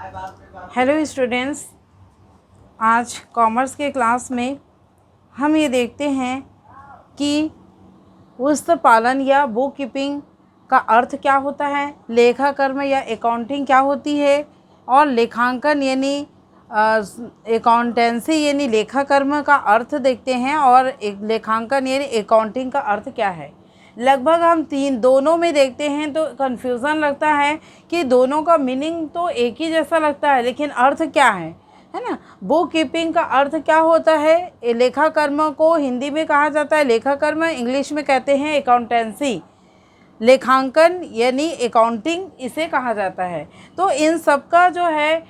Hello students, आज commerce के class में हम ये देखते हैं कि पुस्तक पालन या बुक कीपिंग का अर्थ क्या होता है, लेखा कर्म या अकाउंटिंग क्या होती है, और लेखांकन यानी अकाउंटेंसी यानी लेखा कर्म का अर्थ देखते हैं, और एक लेखांकन यानी अकाउंटिंग का अर्थ क्या है। लगभग हम दोनों में देखते हैं तो कन्फ्यूज़न लगता है कि दोनों का मीनिंग तो एक ही जैसा लगता है, लेकिन अर्थ क्या है ना। बुक कीपिंग का अर्थ क्या होता है, लेखा कर्म को हिंदी में कहा जाता है लेखा कर्म, इंग्लिश में कहते हैं अकाउंटेंसी। लेखांकन यानी अकाउंटिंग इसे कहा जाता है। तो इन सब का जो है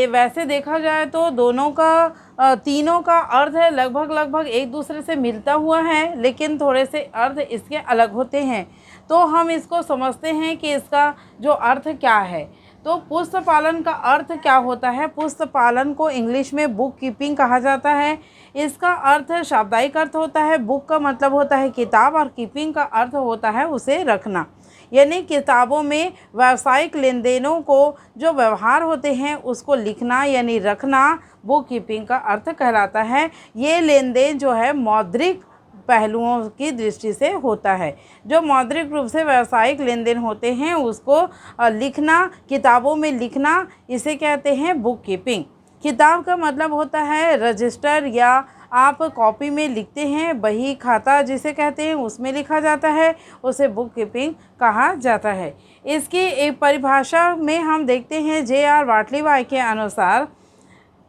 वैसे देखा जाए तो दोनों का तीनों का अर्थ है लगभग एक दूसरे से मिलता हुआ है, लेकिन थोड़े से अर्थ इसके अलग होते हैं। तो हम इसको समझते हैं कि इसका जो अर्थ क्या है। तो पुस्तक पालन का अर्थ क्या होता है। पुस्तक पालन को इंग्लिश में बुक कीपिंग कहा जाता है। इसका अर्थ शाब्दिक अर्थ होता है, बुक का मतलब होता है किताब, और कीपिंग का अर्थ होता है उसे रखना। यानी किताबों में व्यावसायिक लेन देनों को जो व्यवहार होते हैं उसको लिखना यानी रखना बुक कीपिंग का अर्थ कहलाता है। ये लेन देन जो है मौद्रिक पहलुओं की दृष्टि से होता है। जो मौद्रिक रूप से व्यावसायिक लेन देन होते हैं उसको लिखना, किताबों में लिखना, इसे कहते हैं बुक कीपिंग। किताब का मतलब होता है रजिस्टर, या आप कॉपी में लिखते हैं, बही खाता जिसे कहते हैं उसमें लिखा जाता है, उसे बुक कीपिंग कहा जाता है। इसकी एक परिभाषा में हम देखते हैं J.R. बाटलीबाई के अनुसार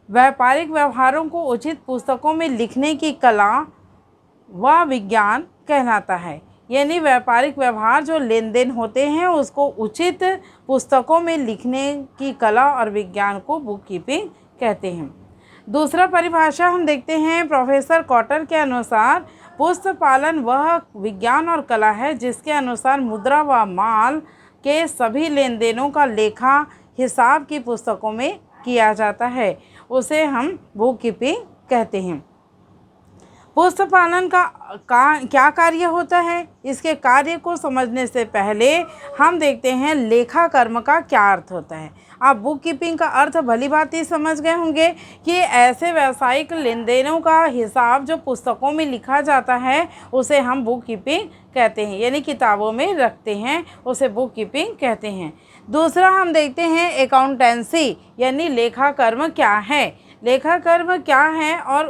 व्यापारिक व्यवहारों को उचित पुस्तकों में लिखने की कला व विज्ञान कहलाता है। यानी व्यापारिक व्यवहार जो लेन देन होते हैं उसको उचित पुस्तकों में लिखने की कला और विज्ञान को बुक कीपिंग कहते हैं। दूसरा परिभाषा हम देखते हैं प्रोफेसर कॉटर के अनुसार पुस्तक पालन वह विज्ञान और कला है जिसके अनुसार मुद्रा व माल के सभी लेन देनों का लेखा हिसाब की पुस्तकों में किया जाता है, उसे हम बुक कीपिंग कहते हैं। पुस्तक पालन का क्या कार्य होता है, इसके कार्य को समझने से पहले हम देखते हैं लेखा कर्म का क्या अर्थ होता है। आप बुक कीपिंग का अर्थ भली भांति समझ गए होंगे कि ऐसे व्यावसायिक लेन देनों का हिसाब जो पुस्तकों में लिखा जाता है उसे हम बुक कीपिंग कहते हैं, यानी किताबों में रखते हैं उसे बुक कीपिंग कहते हैं। दूसरा हम देखते हैं अकाउंटेंसी यानी लेखा कर्म क्या है। लेखा कर्म क्या है और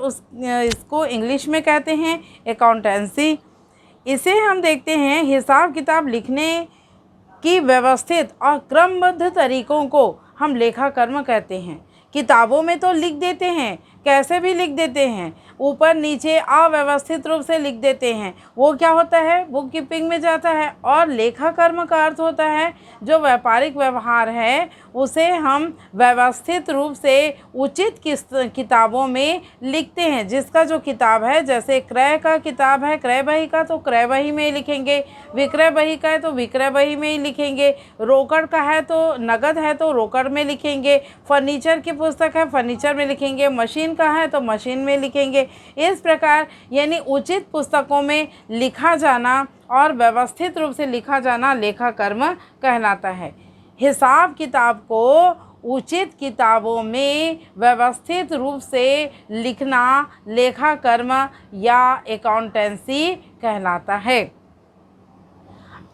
इसको इंग्लिश में कहते हैं अकाउंटेंसी। इसे हम देखते हैं हिसाब किताब लिखने की व्यवस्थित और क्रमबद्ध तरीकों को हम लेखा कर्म कहते हैं। किताबों में तो लिख देते हैं, कैसे भी लिख देते हैं, ऊपर नीचे अव्यवस्थित रूप से लिख देते हैं, वो क्या होता है बुक कीपिंग में जाता है। और लेखा कर्म का अर्थ होता है जो व्यापारिक व्यवहार है उसे हम व्यवस्थित रूप से उचित किताबों में लिखते हैं। जिसका जो किताब है, जैसे क्रय का किताब है क्रय बही का तो क्रय बही में ही लिखेंगे, विक्रय बही का है तो विक्रय बही में ही लिखेंगे, रोकड़ का है तो नगद है तो रोकड़ में लिखेंगे, फर्नीचर की पुस्तक है फर्नीचर में लिखेंगे, मशीन का है तो मशीन में लिखेंगे। इस प्रकार यानी उचित पुस्तकों में लिखा जाना और व्यवस्थित रूप से लिखा जाना लेखा कर्म कहलाता है। हिसाब किताब को उचित किताबों में व्यवस्थित रूप से लिखना लेखा कर्म या अकाउंटेंसी कहलाता है।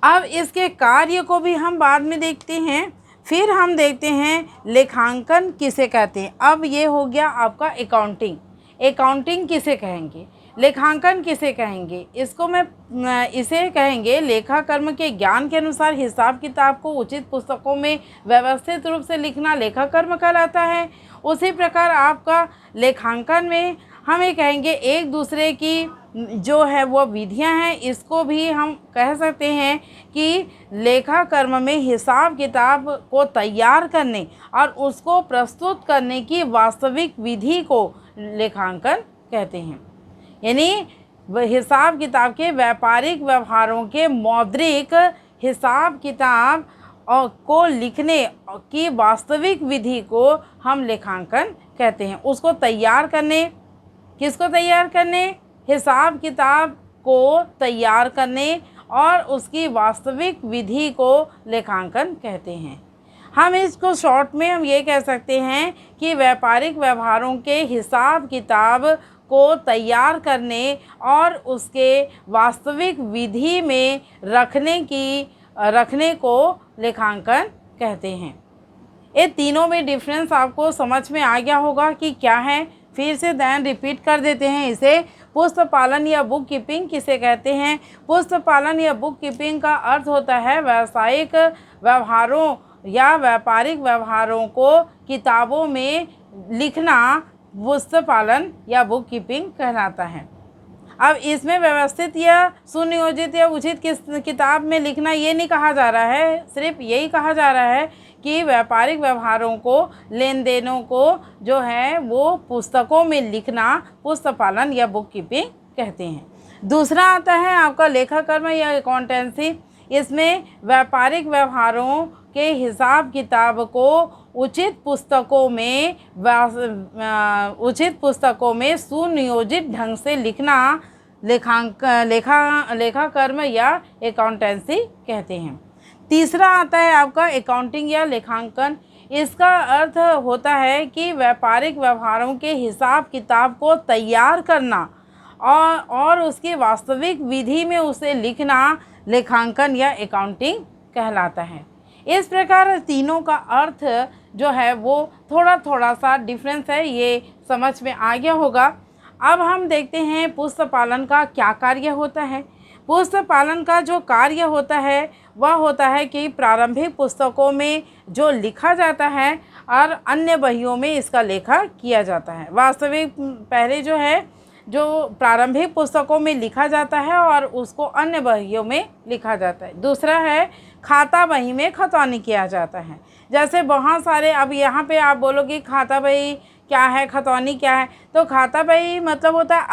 अब इसके कार्य को भी हम बाद में देखते हैं। फिर हम देखते हैं लेखांकन किसे कहते हैं। अब ये हो गया आपका अकाउंटिंग। अकाउंटिंग किसे कहेंगे, लेखांकन किसे कहेंगे, इसको इसे कहेंगे लेखा कर्म के ज्ञान के अनुसार हिसाब किताब को उचित पुस्तकों में व्यवस्थित रूप से लिखना लेखा कर्म कहलाता है। उसी प्रकार आपका लेखांकन में हम ये कहेंगे एक दूसरे की जो है वो विधियां हैं, इसको भी हम कह सकते हैं कि लेखा कर्म में हिसाब किताब को तैयार करने और उसको प्रस्तुत करने की वास्तविक विधि को लेखांकन कहते हैं। यानी हिसाब किताब के व्यापारिक व्यवहारों के मौद्रिक हिसाब किताब और को लिखने की वास्तविक विधि को हम लेखांकन कहते हैं। उसको तैयार करने, किसको तैयार करने, हिसाब किताब को तैयार करने और उसकी वास्तविक विधि को लेखांकन कहते हैं। हम इसको शॉर्ट में हम ये कह सकते हैं कि व्यापारिक व्यवहारों के हिसाब किताब को तैयार करने और उसके वास्तविक विधि में रखने को लेखांकन कहते हैं। ये तीनों में डिफरेंस आपको समझ में आ गया होगा कि क्या है। फिर से दैन रिपीट कर देते हैं इसे। पुस्तक पालन या बुक कीपिंग किसे कहते हैं? पुस्तक पालन या बुक कीपिंग का अर्थ होता है व्यावसायिक व्यवहारों या व्यापारिक व्यवहारों को किताबों में लिखना पुस्तक पालन या बुक कीपिंग कहलाता है। अब इसमें व्यवस्थित या सुनियोजित या उचित किताब में लिखना ये नहीं कहा जा रहा है, सिर्फ यही कहा जा रहा है कि व्यापारिक व्यवहारों को, लेन देनों को जो है वो पुस्तकों में लिखना पुस्तक पालन या बुक कीपिंग कहते हैं। दूसरा आता है आपका लेखा कर्म या अकाउंटेंसी। इसमें व्यापारिक व्यवहारों के हिसाब किताब को उचित पुस्तकों में सुनियोजित ढंग से लिखना लेखा कर्म या अकाउंटेंसी कहते हैं। तीसरा आता है आपका अकाउंटिंग या लेखांकन। इसका अर्थ होता है कि व्यापारिक व्यवहारों के हिसाब किताब को तैयार करना और उसकी वास्तविक विधि में उसे लिखना लेखांकन या अकाउंटिंग कहलाता है। इस प्रकार तीनों का अर्थ जो है वो थोड़ा सा डिफरेंस है, ये समझ में आ गया होगा। अब हम देखते हैं पुस्तक पालन का क्या कार्य होता है। पुस्तक पालन का जो कार्य होता है वह होता है कि प्रारंभिक पुस्तकों में जो लिखा जाता है और अन्य बहियों में इसका लेखा किया जाता है। वास्तविक पहले जो प्रारंभिक पुस्तकों में लिखा जाता है और उसको अन्य बहियों में लिखा जाता है। दूसरा है खाता बही में खतौनी किया जाता है। जैसे बहुत सारे, अब यहाँ पे आप बोलोगे खाता बही क्या है, खतौनी क्या है, तो खाता बही मतलब होता है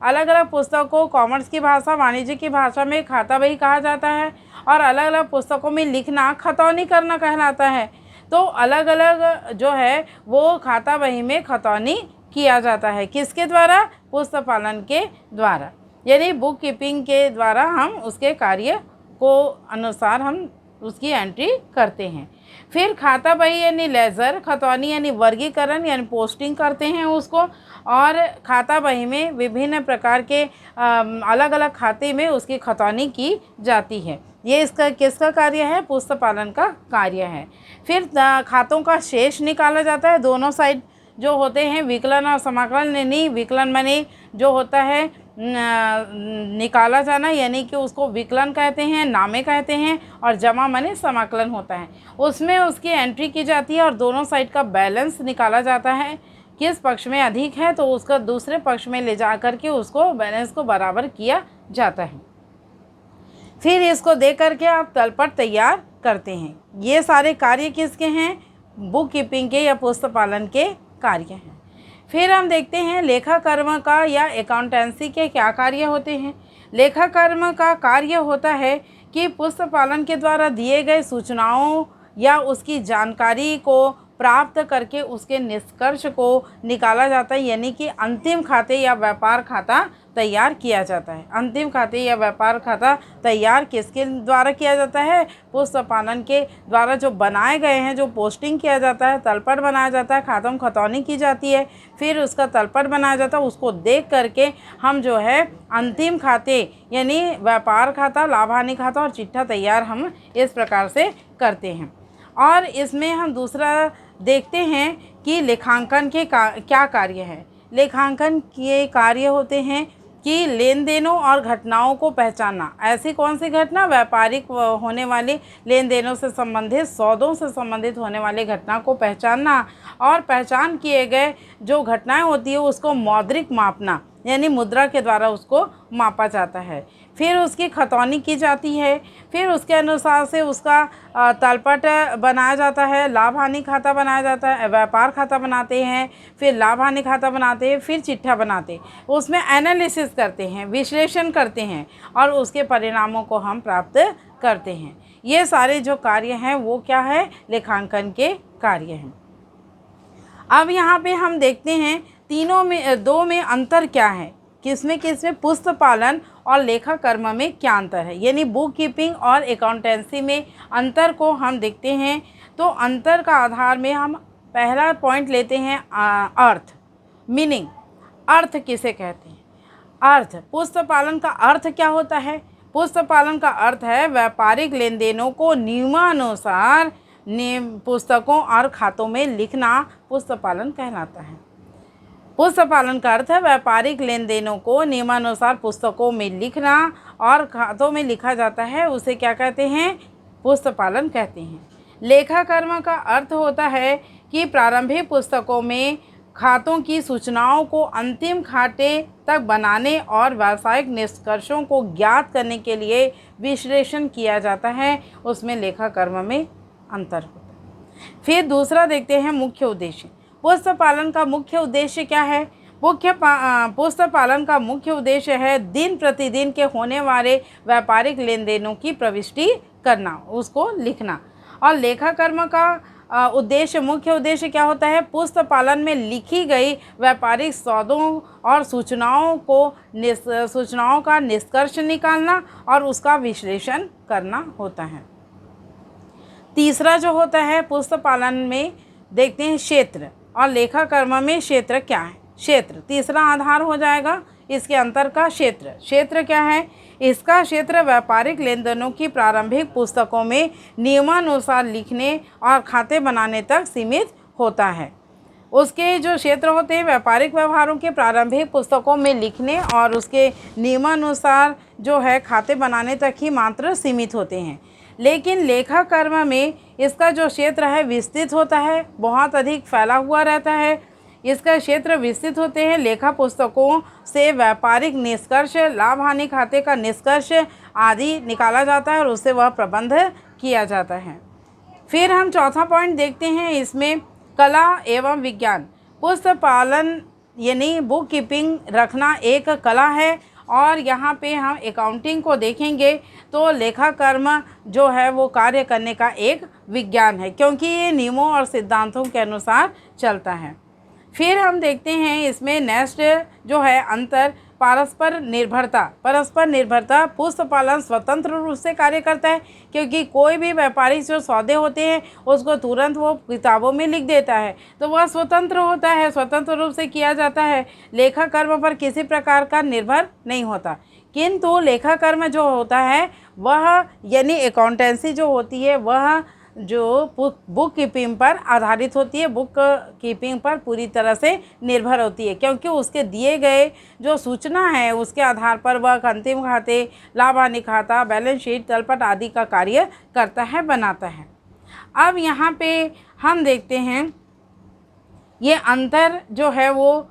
अलग अलग पुस्तक को कॉमर्स की भाषा, वाणिज्य की भाषा में खाता बही कहा जाता है और अलग अलग पुस्तकों में लिखना खतौनी करना कहलाता है। तो अलग अलग जो है वो खाता बही में खतौनी किया जाता है। किसके द्वारा? पुस्तक पालन के द्वारा, यानी बुक कीपिंग के द्वारा हम उसके कार्य को अनुसार हम उसकी एंट्री करते हैं। फिर खाता बही यानी लेजर, खतौनी यानी वर्गीकरण यानी पोस्टिंग करते हैं उसको, और खाता बही में विभिन्न प्रकार के अलग अलग खाते में उसकी खतौनी की जाती है। ये इसका किसका कार्य है? पुस्तक पालन का कार्य है। फिर खातों का शेष निकाला जाता है। दोनों साइड जो होते हैं विकलन और समाकलन, यानी विकलन माने जो होता है निकाला जाना, यानी कि उसको विकलन कहते हैं, नामे कहते हैं, और जमा माने समाकलन होता है। उसमें उसकी एंट्री की जाती है और दोनों साइड का बैलेंस निकाला जाता है। किस पक्ष में अधिक है तो उसका दूसरे पक्ष में ले जा कर के उसको बैलेंस को बराबर किया जाता है। फिर इसको दे करके आप तलपट तैयार करते हैं। ये सारे कार्य किसके हैं? बुक कीपिंग के या पुस्तक पालन के कार्य हैं। फिर हम देखते हैं लेखा कर्म का या अकाउंटेंसी के क्या कार्य होते हैं। लेखा कर्म का कार्य होता है कि पुस्तक पालन के द्वारा दिए गए सूचनाओं या उसकी जानकारी को प्राप्त करके उसके निष्कर्ष को निकाला जाता है, यानी कि अंतिम खाते या व्यापार खाता तैयार किया जाता है। अंतिम खाते या व्यापार खाता तैयार किसके द्वारा किया जाता है? पुस्तक पालन के द्वारा जो बनाए गए हैं, जो पोस्टिंग किया जाता है, तलपट बनाया जाता है, खातों खतौनी की जाती है, फिर उसका तलपट बनाया जाता है। उसको देख करके हम जो है अंतिम खाते यानी व्यापार खाता, लाभ हानि खाता और चिट्ठा तैयार हम इस प्रकार से करते हैं। और इसमें हम दूसरा देखते हैं कि लेखांकन के क्या कार्य है। लेखांकन के कार्य होते हैं कि लेन देनों और घटनाओं को पहचानना। ऐसी कौन सी घटना? व्यापारिक होने वाले लेन देनों से संबंधित, सौदों से संबंधित होने वाली घटना को पहचानना, और पहचान किए गए जो घटनाएं होती है उसको मौद्रिक मापना, यानी मुद्रा के द्वारा उसको मापा जाता है। फिर उसकी खतौनी की जाती है। फिर उसके अनुसार से उसका तलपट बनाया जाता है, लाभ हानि खाता बनाया जाता है, व्यापार खाता बनाते हैं, फिर लाभ हानि खाता बनाते हैं, फिर चिट्ठा बनाते हैं। उसमें एनालिसिस करते हैं, विश्लेषण करते हैं और उसके परिणामों को हम प्राप्त करते हैं। ये सारे जो कार्य हैं वो क्या है? लेखांकन के कार्य हैं। अब यहाँ पे हम देखते हैं तीनों में, दो में अंतर क्या है। किसमें किसमें पुस्त पालन और लेखा कर्म में क्या अंतर है, यानी बुक कीपिंग और अकाउंटेंसी में अंतर को हम देखते हैं। तो अंतर का आधार में हम पहला पॉइंट लेते हैं अर्थ, मीनिंग। अर्थ किसे कहते हैं? अर्थ, पुस्त पालन का अर्थ क्या होता है? पुस्त पालन का अर्थ है व्यापारिक लेन देनों को नियमानुसार पुस्तकों और खातों में लिखना पुस्त पालन कहलाता है। पुस्त पालन का अर्थ है व्यापारिक लेन देनों को नियमानुसार पुस्तकों में लिखना और खातों में लिखा जाता है, उसे क्या कहते हैं? पुस्त पालन कहते हैं। लेखा कर्म का अर्थ होता है कि प्रारंभिक पुस्तकों में खातों की सूचनाओं को अंतिम खाते तक बनाने और व्यावसायिक निष्कर्षों को ज्ञात करने के लिए विश्लेषण किया जाता है, उसमें लेखा कर्म में अंतर होता है। फिर दूसरा देखते हैं मुख्य उद्देश्य। पुस्त पालन का मुख्य उद्देश्य क्या है? पुस्त पालन का मुख्य उद्देश्य है दिन प्रतिदिन के होने वाले व्यापारिक लेन देनों की प्रविष्टि करना, उसको लिखना। और लेखा कर्म का उद्देश्य, मुख्य उद्देश्य क्या होता है? पुस्त पालन में लिखी गई व्यापारिक सौदों और सूचनाओं का निष्कर्ष निकालना और उसका विश्लेषण करना होता है। तीसरा जो होता है पुस्त पालन में देखते हैं क्षेत्र, और लेखा कर्म में क्षेत्र क्या है? क्षेत्र तीसरा आधार हो जाएगा इसके अंतर का। क्षेत्र क्या है? इसका क्षेत्र व्यापारिक लेन देनों की प्रारंभिक पुस्तकों में नियमानुसार लिखने और खाते बनाने तक सीमित होता है। उसके जो क्षेत्र होते हैं व्यापारिक व्यवहारों के प्रारंभिक पुस्तकों में लिखने और उसके नियमानुसार जो है खाते बनाने तक ही मात्र सीमित होते हैं। लेकिन लेखा कर्म में इसका जो क्षेत्र है विस्तृत होता है, बहुत अधिक फैला हुआ रहता है। इसका क्षेत्र विस्तृत होते हैं। लेखा पुस्तकों से व्यापारिक निष्कर्ष, लाभ हानि खाते का निष्कर्ष आदि निकाला जाता है और उससे वह प्रबंध किया जाता है। फिर हम चौथा पॉइंट देखते हैं, इसमें कला एवं विज्ञान। पुस्त पालन यानी बुक कीपिंग रखना एक कला है और यहाँ पे हम अकाउंटिंग को देखेंगे तो लेखा कर्म जो है वो कार्य करने का एक विज्ञान है, क्योंकि ये नियमों और सिद्धांतों के अनुसार चलता है। फिर हम देखते हैं इसमें नेक्स्ट जो है अंतर, परस्पर निर्भरता। पुस्त पालन स्वतंत्र रूप से कार्य करता है, क्योंकि कोई भी व्यापारिक जो सौदे होते हैं उसको तुरंत वो किताबों में लिख देता है, तो वह स्वतंत्र होता है, स्वतंत्र रूप से किया जाता है, लेखा कर्म पर किसी प्रकार का निर्भर नहीं होता। किंतु लेखा कर्म जो होता है वह यानी अकाउंटेंसी जो होती है वह जो बुक कीपिंग पर आधारित होती है, बुक कीपिंग पर पूरी तरह से निर्भर होती है, क्योंकि उसके दिए गए जो सूचना है उसके आधार पर वह अंतिम खाते, लाभ हानि खाता, बैलेंस शीट, तलपट आदि का कार्य करता है, बनाता है। अब यहाँ पे हम देखते हैं ये अंतर जो है वो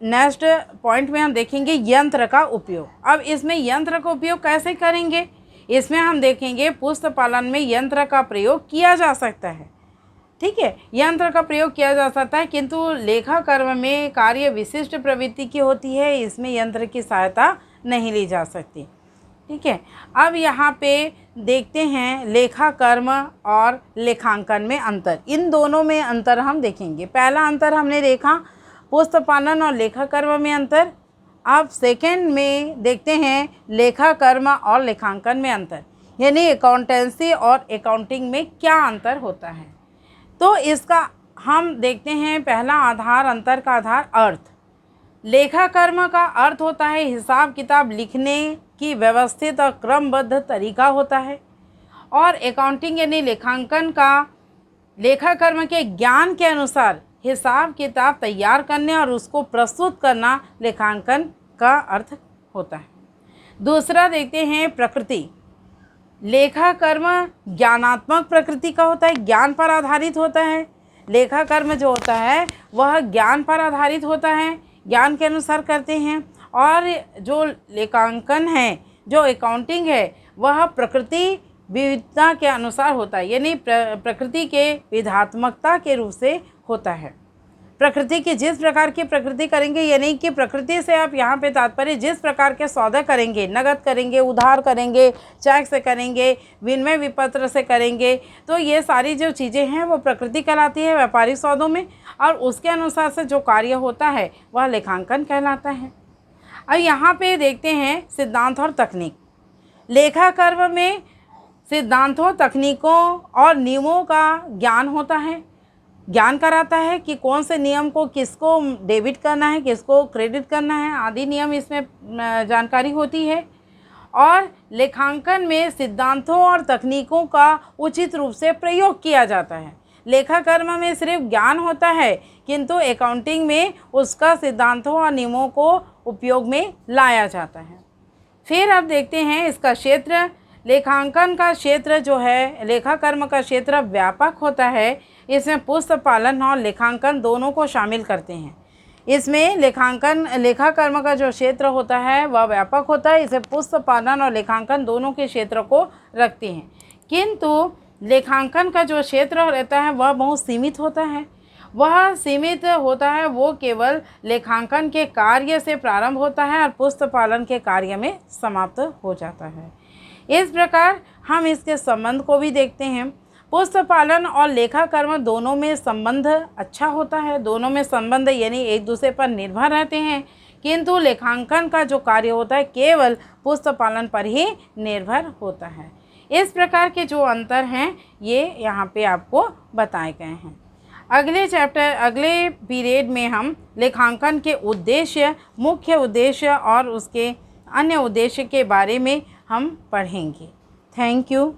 नेक्स्ट पॉइंट में हम देखेंगे यंत्र का उपयोग। अब इसमें यंत्र का उपयोग कैसे करेंगे, इसमें हम देखेंगे पुस्त पालन में यंत्र का प्रयोग किया जा सकता है। ठीक है, यंत्र का प्रयोग किया जा सकता है, किंतु लेखा कर्म में कार्य विशिष्ट प्रवृत्ति की होती है, इसमें यंत्र की सहायता नहीं ली जा सकती। ठीक है, अब यहाँ पे देखते हैं लेखा कर्म और लेखांकन में अंतर। इन दोनों में अंतर हम देखेंगे। पहला अंतर हमने देखा पुस्त पालन और लेखा कर्म में अंतर। अब सेकंड में देखते हैं लेखा कर्म और लेखांकन में अंतर, यानी अकाउंटेंसी और अकाउंटिंग में क्या अंतर होता है। तो इसका हम देखते हैं पहला आधार, अंतर का आधार अर्थ। लेखा कर्म का अर्थ होता है हिसाब किताब लिखने की व्यवस्थित और क्रमबद्ध तरीका होता है, और अकाउंटिंग यानी लेखांकन का लेखा कर्म के ज्ञान के अनुसार हिसाब किताब तैयार करने और उसको प्रस्तुत करना लेखांकन का अर्थ होता है। दूसरा देखते हैं प्रकृति। लेखा कर्म ज्ञानात्मक प्रकृति का होता है, ज्ञान पर आधारित होता है। लेखा कर्म जो होता है वह ज्ञान पर आधारित होता है, ज्ञान के अनुसार करते हैं। और जो लेखांकन है, जो अकाउंटिंग है, वह प्रकृति विविधता के अनुसार होता है, यानी प्रकृति के विधात्मकता के रूप से होता है। प्रकृति की जिस प्रकार की प्रकृति करेंगे, यानी कि प्रकृति से आप यहाँ पे तात्पर्य जिस प्रकार के सौदे करेंगे, नगद करेंगे, उधार करेंगे, चेक से करेंगे, विनिमय विपत्र से करेंगे, तो ये सारी जो चीज़ें हैं वो प्रकृति कहलाती है व्यापारिक सौदों में, और उसके अनुसार से जो कार्य होता है वह लेखांकन कहलाता है। अब यहाँ पे देखते हैं सिद्धांत और तकनीक। लेखाकर्म में सिद्धांतों, तकनीकों और नियमों का ज्ञान होता है, ज्ञान कराता है कि कौन से नियम को किसको डेबिट करना है, किसको क्रेडिट करना है, आदि नियम इसमें जानकारी होती है। और लेखांकन में सिद्धांतों और तकनीकों का उचित रूप से प्रयोग किया जाता है। लेखाकर्म में सिर्फ ज्ञान होता है, किंतु अकाउंटिंग में उसका सिद्धांतों और नियमों को उपयोग में लाया जाता है। फिर अब देखते हैं इसका क्षेत्र। लेखांकन का क्षेत्र जो है, लेखाकर्म का क्षेत्र व्यापक होता है। इसमें पुस्तक पालन और लेखांकन दोनों को शामिल करते हैं। इसमें लेखाकर्म का जो क्षेत्र होता है वह व्यापक होता है। इसे पुस्तक पालन और लेखांकन दोनों के क्षेत्र को रखते हैं, किंतु लेखांकन का जो क्षेत्र रहता है वह बहुत सीमित होता है। वह सीमित होता है, वो केवल लेखांकन के कार्य से प्रारंभ होता है और पुस्तक पालन के कार्य में समाप्त हो जाता है। इस प्रकार हम इसके संबंध को भी देखते हैं। पुस्तक पालन और लेखाकर्म दोनों में संबंध अच्छा होता है, दोनों में संबंध यानी एक दूसरे पर निर्भर रहते हैं, किंतु लेखांकन का जो कार्य होता है केवल पुस्तक पालन पर ही निर्भर होता है। इस प्रकार के जो अंतर हैं ये यहाँ पे आपको बताए गए हैं। अगले पीरियड में हम लेखांकन के उद्देश्य, मुख्य उद्देश्य और उसके अन्य उद्देश्य के बारे में हम पढ़ेंगे। Thank you.